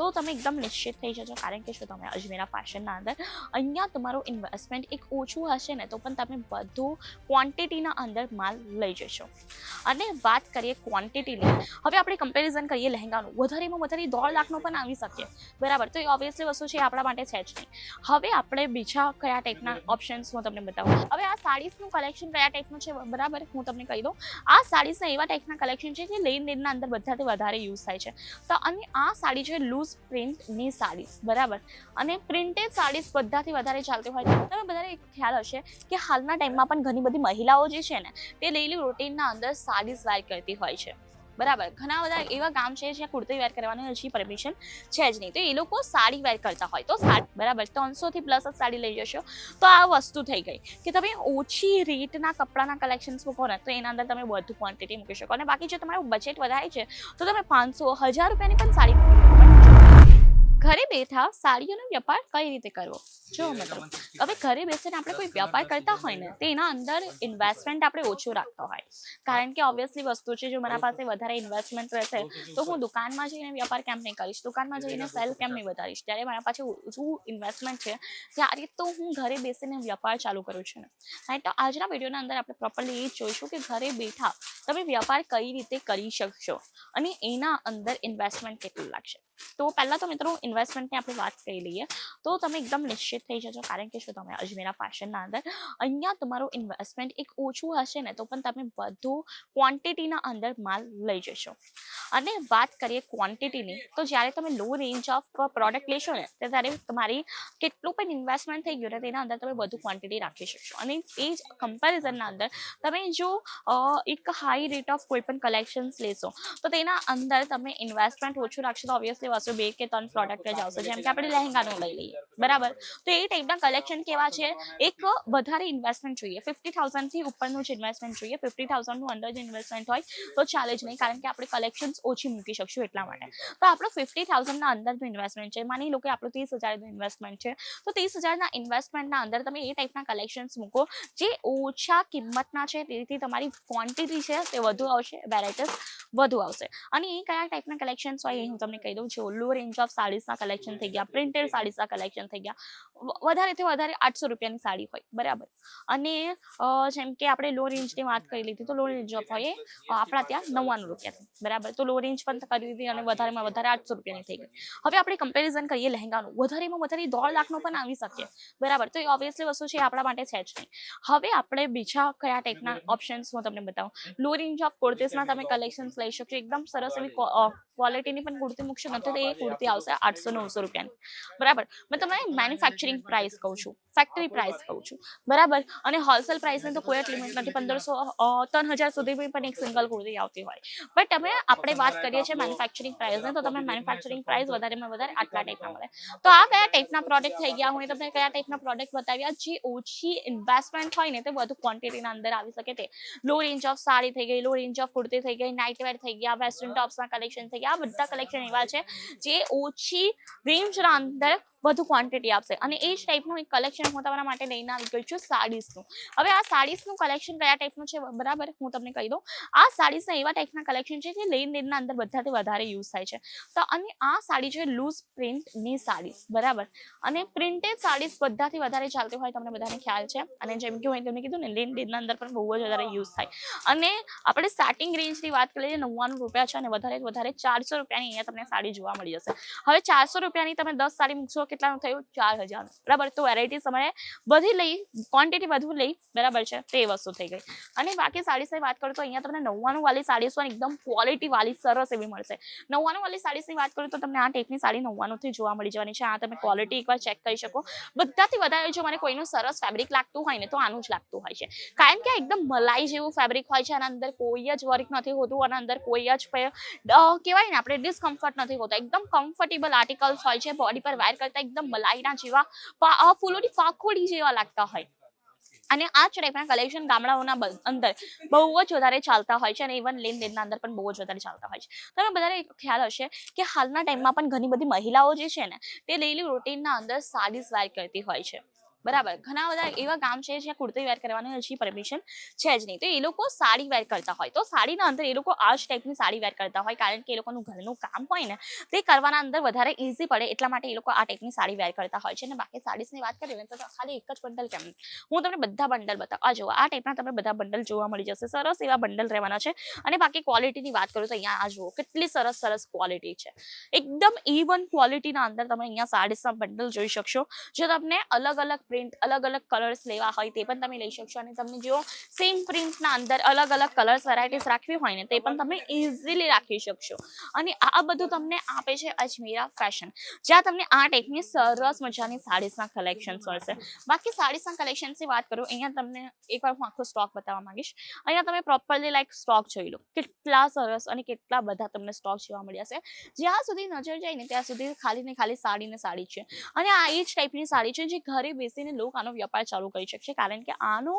તો તમે એકદમ નિશ્ચિત થઈ જજો, કારણ કે શું તમે અજમેરા ફેશનના અંદર અહીંયા તમારું ઇન્વેસ્ટમેન્ટ એક ઓછું હશે ને તો પણ તમે બધું ક્વોન્ટિટીના અંદર માલ લઈ જશો. અને વાત કરીએ ક્વોન્ટિટીની, હવે આપણે કમ્પેરિઝન કરીએ લહેંગાનું, વધારેમાં વધારે 1.5 લાખનો પણ આવી શકે, બરાબર. તો એ ઓબ્વિયસલી વસ્તુ છે આપણા માટે છે જ નહીં. હવે આપણે બીજા કયા ટાઈપના ઓપ્શન્સ હું તમને બતાવું. હવે આ સાડીસનું કલેક્શન કયા ટાઈપનું છે, બરાબર, હું તમને કહી દઉં. આ સાડીસના એવા ટાઈપના કલેક્શન છે જે લેનદેનના અંદર બધાથી વધારે યુઝ થાય છે. તો અને આ સાડી છે લૂઝ પ્રિન્ટની સાડીસ, બરાબર. અને પ્રિન્ટેડ સાડીસ બધાથી વધારે ચાલતી હોય. તમે બધાને ખ્યાલ હશે કે હાલના ટાઈમમાં પણ ઘણી બધી મહિલાઓ જે છે ને તે ડેઈલી રૂટીનના અંદર સાડીસ વેર કરતી હોય છે, બરાબર. ઘણા બધા એવા ગામ છે જ્યાં કુર્તી વેર કરવાની હજી પરમિશન છે જ નહીં, તો એ લોકો સાડી વેર કરતા હોય તો સાડી, બરાબર, 300 પ્લસ જ સાડી લઈ જશો તો આ વસ્તુ થઈ ગઈ કે તમે ઓછી રેટના કપડાના કલેક્શન્સ મૂકો ને તો એના અંદર તમે વધુ ક્વોન્ટિટી મૂકી શકો. અને બાકી જો તમારું બજેટ વધારે છે તો તમે 500-1000 રૂપિયાની પણ સાડી મૂકી શકો. ઘરે બેઠા સાડીઓનો વ્યાપાર કઈ રીતે કરવો, જો મતલબ હવે ઘરે બેસીને આપણે કોઈ વ્યાપાર કરતા હોય ને તો એના અંદર ઇન્વેસ્ટમેન્ટ આપણે ઓછું રાખતા હોય, કારણ કે ઓબ્વિયસલી વસ્તુ છે, જો મારા પાસે વધારે ઇન્વેસ્ટમેન્ટ રહેશે તો હું દુકાનમાં જઈને વ્યાપાર કેમ નહીં કરીશ, દુકાનમાં જઈને સેલ કેમ નહીં વધારીશ, ત્યારે મારા પાસે ઓછું ઇન્વેસ્ટમેન્ટ છે ત્યારે તો હું ઘરે બેસીને વ્યાપાર ચાલુ કરું છું ને. રાઈટ, તો આજના વિડીયોના અંદર આપણે પ્રોપરલી એ જોઈશું કે ઘરે બેઠા તમે વ્યાપાર કઈ રીતે કરી શકશો અને એના અંદર ઇન્વેસ્ટમેન્ટ કેટલું લાગશે. તો પહેલા તો મિત્રો ઇન્વેસ્ટમેન્ટની આપણે વાત કરી લઈએ તો તમે એકદમ નિશ્ચિત થઈ જજો, કારણ કે શું તમે અજમેરા ફેશનના અંદર અહીંયા તમારું ઇન્વેસ્ટમેન્ટ એક ઓછું હશે ને તો પણ તમે બધું ક્વોન્ટિટીના અંદર માલ લઈ જશો. અને વાત કરીએ ક્વોન્ટિટીની, તો જ્યારે તમે લો રેન્જ ઓફ પ્રોડક્ટ લેશો ને ત્યારે તમારી કેટલું પણ ઇન્વેસ્ટમેન્ટ થઈ ગયું ને તેના અંદર તમે વધુ ક્વોન્ટિટી રાખી શકશો. અને એ જ કમ્પેરિઝનના અંદર તમે જો એક હાઈ રેટ ઓફ કોઈ પણ કલેક્શન્સ લેશો તો તેના અંદર તમે ઇન્વેસ્ટમેન્ટ ઓછું રાખશો તો ઓબ્વિયસલી વસ્તુ 2 કે 3 પ્રોડક્ટ જ આવશે. જેમ કે આપણે લહેંગાનું લઈ લઈએ, બરાબર, તો એ ટાઈપના કલેક્શન કેવા છે, એક વધારે ઇન્વેસ્ટમેન્ટ જોઈએ, 50,000 થી ઉપરનું જ ઇન્વેસ્ટમેન્ટ જોઈએ. 50,000 નું અંદર જ ઇન્વેસ્ટમેન્ટ હોય તો ચાલે જ નહીં, કારણ કે આપણે કલેક્શન્સ ઓછી મૂકી શકશું એટલા માટે. તો આપણો 50,000 ના અંદરનું ઇન્વેસ્ટમેન્ટ છે, માની લો કે આપણું 30,000 નું ઇન્વેસ્ટમેન્ટ છે, તો 30,000 ના ઇન્વેસ્ટમેન્ટના અંદર તમે એ ટાઈપના કલેક્શન્સ મૂકો જે ઓછા કિંમતના છે, તેથી તમારી ક્વોન્ટિટી છે તે વધુ આવશે, વેરાયટીઝ વધુ આવશે. અને એ કયા ટાઈપના કલેક્શન્સ હોય એ હું તમને કહી દઉં છું. લો રેન્જ ઓફ સાડીસના કલેક્શન થઈ ગયા, પ્રિન્ટેડ સાડીસના કલેક્શન થઈ ગયા, વધારેથી વધારે 800 રૂપિયાની સાડી હોય, બરાબર. અને જેમ કે આપણે લો રેન્જની વાત કરી લીધી તો લો રેન્જ ઓફ હોય આપણા ત્યાં 99 રૂપિયાથી, બરાબર. તો લો રેન્જ પણ કરી દીધી અને વધારેમાં વધારે 800 રૂપિયાની થઈ ગઈ. હવે આપણે કમ્પેરિઝન કરીએ લહેંગાનું, વધારેમાં વધારે 1.5 લાખનો પણ આવી શકે, બરાબર. તો એ ઓબ્વિયસલી વસ્તુ છે આપણા માટે છે જ નહીં. હવે આપણે બીજા કયા ટાઈપના ઓપ્શન્સ હું તમને બતાવું. લો રેન્જ ઓફ કુર્તીસના તમે કલેક્શન્સ લઈ શકશો, એકદમ સરસ એવી ક્વોલિટીની પણ કુર્તી મૂકશો ને તો એ કુર્તી આવશે 800-900 રૂપિયાની, બરાબર. મેં તમને મેન્યુફેક્ચરિંગ પ્રાઇસ કહું છું, ફેક્ટરી પ્રાઇસ કહું છું, બરાબર. અને હોલસેલ પ્રાઇસની તો કોઈ જ લિમિટ નથી, 1,500-3,000 સુધી પણ એક સિંગલ કુર્તી આવતી હોય. બટ અમે આપણે વાત કરીએ છીએ મેન્યુફેક્ચરિંગ પ્રાઇસની, તો તમે મેન્યુફેક્ચરિંગ પ્રાઇસ વધારેમાં વધારે આટલા ટાઈપના મળે. તો આ કયા ટાઈપના પ્રોડક્ટ થઈ ગયા, હું તમને કયા ટાઈપના પ્રોડક્ટ બતાવ્યા જે ઓછી ઇન્વેસ્ટમેન્ટ હોય ને તે વધુ ક્વોન્ટિટીના અંદર આવી શકે. તે લો રેન્જ ઓફ સાડી થઈ ગઈ, લો રેન્જ ઓફ કુર્તી થઈ ગઈ, નાઇટ વેર થઈ ગયા, વેસ્ટર્ન ટોપ્સના કલેક્શન થઈ ગયા. આ બધા કલેક્શન એવા છે જે ઓછી રેન્જના અંદર વધુ ક્વોન્ટિટી આપશે. અને એ જ ટાઈપનું એક કલેક્શન હું તમારા માટે લઈને આવી ગઈ છું સાડીસનું. હવે આ સાડીસનું કલેક્શન કયા ટાઈપનું છે, બરાબર, હું તમને કહી દઉં. આ સાડીસના એવા ટાઈપના કલેક્શન છે જે લેનદેનના અંદર બધાથી વધારે યુઝ થાય છે. તો અને આ સાડી છે લૂઝ પ્રિન્ટની સાડીસ, બરાબર. અને પ્રિન્ટેડ સાડીસ બધાથી વધારે ચાલતી હોય, તમને બધાને ખ્યાલ છે. અને જેમ કે હું તમને કીધું ને લેનદેનના અંદર પણ બહુ જ વધારે યુઝ થાય. અને આપણે સ્ટાર્ટિંગ રેન્જની વાત કરીએ 99 રૂપિયા છે અને વધારે 400 રૂપિયાની અહીંયા તમને સાડી જોવા મળી જશે. હવે 400 રૂપિયાની તમે 10 સાડી મૂકશો, કેટલાનું થયું, 4,000, બરાબર. તો વેરાયટીઝ તમારે બધી લઈ, ક્વોન્ટિટી વધુ લઈ, બરાબર છે, તે વસ્તુ થઈ ગઈ. અને બાકી સાડીસની વાત કરું તો અહીંયા તમને 99 વાળી સાડીસ પણ એકદમ ક્વોલિટી વાળી સરસ એવી મળશે. 99 વાળી સાડીસની વાત કરું તો તમને આ ટાઈપની સાડી 99 થી જોવા મળી જવાની છે. આ તમે ક્વોલિટી એકવાર ચેક કરી શકો. બધાથી વધારે જો મને કોઈનું સરસ ફેબ્રિક લાગતું હોય ને તો આનું જ લાગતું હોય છે, કારણ કે એકદમ મલાઈ જેવું ફેબ્રિક હોય છે. આના અંદર કોઈ જ વર્ક નથી હોતું, આના અંદર કોઈ જ કહેવાય ને આપણે ડિસ્કમ્ફર્ટ નથી હોતા, એકદમ કમ્ફર્ટેબલ આર્ટિકલ્સ હોય છે. બોડી પર વેર કરતા એકદમ મલાઈના જેવા ફૂલોની પાખોડી જેવા લાગતા હોય. અને આ જ ટાઈપના કલેક્શન ગામડાઓના અંદર બહુ જ વધારે ચાલતા હોય છે અને ઇવન લેનદેનના અંદર પણ બહુ જ વધારે ચાલતા હોય છે. તમે બધાને ખ્યાલ હશે કે હાલના ટાઈમમાં પણ ઘણી બધી મહિલાઓ જે છે ને તે ડેઈલી રૂટીનના અંદર સાડીસ વેર કરતી હોય છે, બરાબર, ઘણા બધા એવા ગામ છે જ્યાં કુર્તી વેર કરવાની હજી પરમિશન છે જ નહીં, તો એ લોકો સાડી વેર કરતા હોય, તો સાડીના અંદર એ લોકો આ જ ટાઈપની સાડી વેર કરતા હોય, કારણ કે એ લોકોનું ઘરનું કામ હોય ને તે કરવાના અંદર વધારે ઈઝી પડે, એટલા માટે એ લોકો આ ટાઈપની સાડી વેર કરતા હોય છે. અને બાકી સાડીસની વાત કરીએ ને તો ખાલી એક જ બંડલ કેમ, હું તમને બધા બંડલ બતાવું. આ જુઓ, આ ટાઈપના તમને બધા બંડલ જોવા મળી જશે, સરસ એવા બંડલ રહેવાના છે. અને બાકી ક્વોલિટીની વાત કરું તો અહીંયા આ જુઓ કેટલી સરસ સરસ ક્વોલિટી છે, એકદમ E1 ક્વોલિટીના અંદર તમે અહીંયા સાડીસના બંડલ જોઈ શકશો. જો તમને અલગ અલગ પ્રિન્ટ, અલગ અલગ કલર્સ લેવા હોય તે પણ તમે લઈ શકશો, અને તમને જો સેમ પ્રિન્ટના અંદર અલગ અલગ કલર્સ વેરાયટીઝ રાખવી હોય ને તે પણ તમે ઇઝીલી રાખી શકશો. અને આ બધું તમને આપે છે અજમેરા ફેશન, જ્યાં તમને આ ટાઈપની સરસ મજાની સાડીસના કલેક્શન્સ મળશે. બાકી સાડીસના કલેક્શન્સની વાત કરું, અહીંયા તમને એકવાર હું આખો સ્ટોક બતાવવા માંગીશ. અહીંયા તમે પ્રોપરલી લાઈક સ્ટોક જોઈ લો, કેટલા સરસ અને કેટલા બધા તમને સ્ટોક જોવા મળ્યા છે. જ્યાં સુધી નજર જાય ને ત્યાં સુધી ખાલી ને ખાલી સાડી ને સાડી છે. અને આ એ જ ટાઈપની સાડી છે જે ઘરે બેસીને લોકો આનો વ્યાપાર ચાલુ કરી શકશે, કારણ કે આનો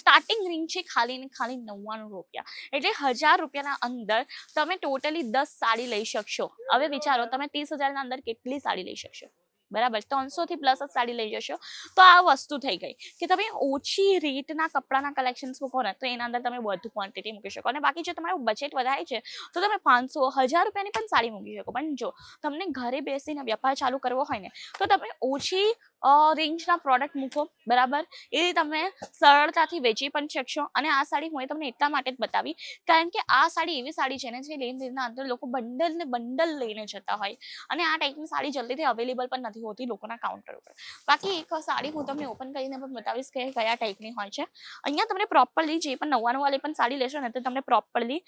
સ્ટાર્ટિંગ રેન્જ છે ખાલી ને ખાલી 99 રૂપિયા, એટલે 1000 રૂપિયાના અંદર તમે ટોટલી 10 સાડી લઈ શકશો. હવે વિચારો તમે 30,000 ના અંદર કેટલી સાડી લઈ શકશો, બરાબર, 300 થી પ્લસ જ સાડી લઈ જશો. તો આ વસ્તુ થઈ ગઈ કે તમે ઓછી રેટના કપડાના કલેક્શન્સ મૂકો ને તો એના અંદર તમે વધુ ક્વોન્ટિટી મૂકી શકો. અને બાકી જો તમારું બજેટ વધારે છે તો તમે 500 1000 રૂપિયાની પણ સાડી મૂકી શકો. પણ જો તમને ઘરે બેસીને વ્યાપાર ચાલુ કરવો હોય ને તો તમે ઓછી રેન્જના પ્રોડક્ટ મૂકો, બરાબર, એ તમે સરળતાથી વેચી પણ શકશો. અને આ સાડી હું તમને એટલા માટે જ બતાવી કારણ કે આ સાડી એવી સાડી છે ને જે લેનદેનના અંદર લોકો બંડલ ને બંડલ લઈને જતા હોય, અને આ ટાઈપની સાડી જલ્દીથી અવેલેબલ પણ નથી હોતી લોકોના કાઉન્ટર ઉપર. બાકી એક સાડી હું તમને ઓપન કરીને પણ બતાવીશ કે કયા ટાઈપની હોય છે. અહીંયા તમને પ્રોપરલી જે પણ 99 વાળી પણ સાડી લેશો ને તો તમને પ્રોપરલી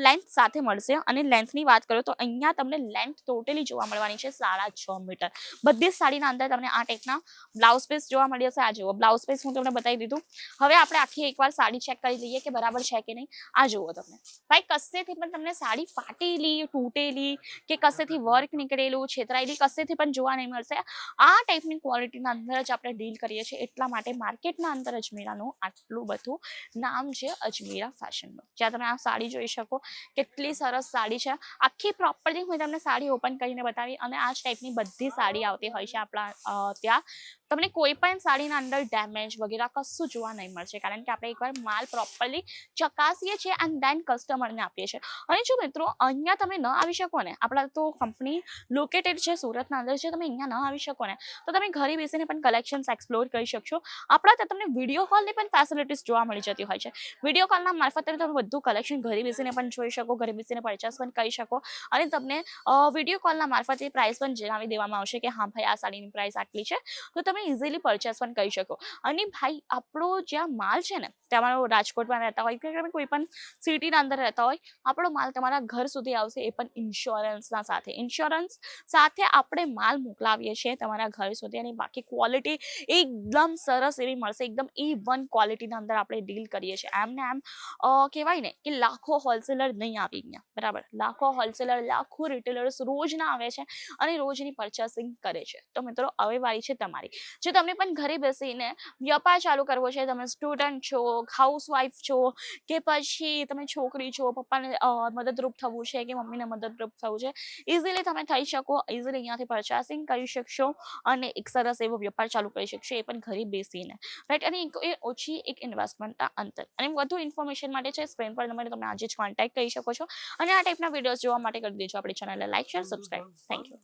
લેન્થ સાથે મળશે. અને લેન્થની વાત કરું તો અહીંયા તમને લેન્થ ટોટલી જોવા મળવાની છે 6.5 મીટર. બધી જ સાડીના અંદર તમને આ ટાઈપના બ્લાઉઝ પીસ જોવા મળી જશે. આ જુઓ બ્લાઉઝ પીસ હું તમને બતાવી દીધું. હવે આપણે આખી એકવાર સાડી ચેક કરી લઈએ કે બરાબર છે કે નહીં. આ જુઓ તમે ભાઈ, કસેથી પણ તમને સાડી ફાટેલી, તૂટેલી કે કસેથી વર્ક નીકળેલું, છેતરાયેલી કસેથી પણ જોવા નહીં મળશે. આ ટાઈપની ક્વોલિટીના અંદર જ આપણે ડીલ કરીએ છીએ, એટલા માટે માર્કેટના અંદર અજમેરાનું આટલું બધું નામ છે અજમેરા ફેશનનું. જ્યાં તમે આ સાડી જોઈ શકો, કેટલી સરસ સાડી છે. આખી પ્રોપરલી હું તમને સાડી ઓપન કરીને બતાવી. અને આ જ ટાઈપની બધી સાડી આવતી હોય છે આપણા ત્યાં. તમને કોઈ પણ સાડીના અંદર ડેમેજ વગેરે કશું જોવા નહીં મળશે, કારણ કે આપણે એકવાર માલ પ્રોપરલી ચકાસીએ છીએ એન્ડ દેન કસ્ટમરને આપીએ છીએ. અને જો મિત્રો અહીંયા તમે ન આવી શકો ને, આપણા તો કંપની લોકેટેડ છે સુરતના અંદર છે, તમે અહીંયા ન આવી શકો ને તો તમે ઘરે બેસીને પણ કલેક્શન્સ એક્સપ્લોર કરી શકશો. આપણા ત્યાં તમને વિડીયો કોલની પણ ફેસિલિટીઝ જોવા મળી જતી હોય છે. વિડીયો કોલના મારફતે તમે બધું કલેક્શન ઘરે બેસીને પણ જોઈ શકો, ઘરે બેસીને પરચેસ પણ કરી શકો. અને તમને વિડીયો કોલના મારફતે પ્રાઇસ પણ જણાવી દેવામાં આવશે કે હા ભાઈ આ સાડીની પ્રાઇસ આટલી છે, તો તમે ઇઝીલી પરચેસ પણ કરી શકો. અને ભાઈ આપણો જ્યાં માલ છે ને, તમારો રાજકોટમાં રહેતા હોય કે તમે કોઈ પણ સિટીના અંદર રહેતા હોય, આપણો માલ તમારા ઘર સુધી આવશે, એ પણ ઇન્સ્યોરન્સના સાથે. ઇન્સ્યોરન્સ સાથે આપણે માલ મોકલાવીએ છીએ તમારા ઘર સુધી. અને બાકી ક્વોલિટી એકદમ સરસ એવી મળશે, એકદમ E1 ક્વોલિટીના અંદર આપણે ડીલ કરીએ છીએ. એમને એમ કહેવાય ને કે લાખો હોલસેલર નહીં આવી ગયા, બરાબર, લાખો હોલસેલર, લાખો રિટેલર્સ રોજના આવે છે અને રોજની પરચેસિંગ કરે છે. તો મિત્રો હવે વારી છે તમારી. જો તમને પણ ઘરે બેસીને વ્યાપાર ચાલુ કરવો છે, તમે સ્ટુડન્ટ છો, હાઉસવાઈફ છો, કે પછી તમે છોકરી છો, પપ્પાને મદદરૂપ થવું છે કે મમ્મીને મદદરૂપ થવું છે, ઇઝીલી તમે થઈ શકો. ઇઝીલી અહીંયાથી પરચેસિંગ કરી શકશો અને એક સરસ એવો વ્યાપાર ચાલુ કરી શકશો, એ પણ ઘરે બેસીને, રાઈટ. અને એ ઓછી એક ઇન્વેસ્ટમેન્ટના અંતર. અને વધુ ઇન્ફોર્મેશન માટે છે સ્ક્રીન પર નંબર, તમે આજે જ કોન્ટેક્ટ કરી શકો છો. અને આ ટાઈપના વિડીયોઝ જોવા માટે કરી દેજો આપણી ચેનલને like, share, subscribe. Thank you.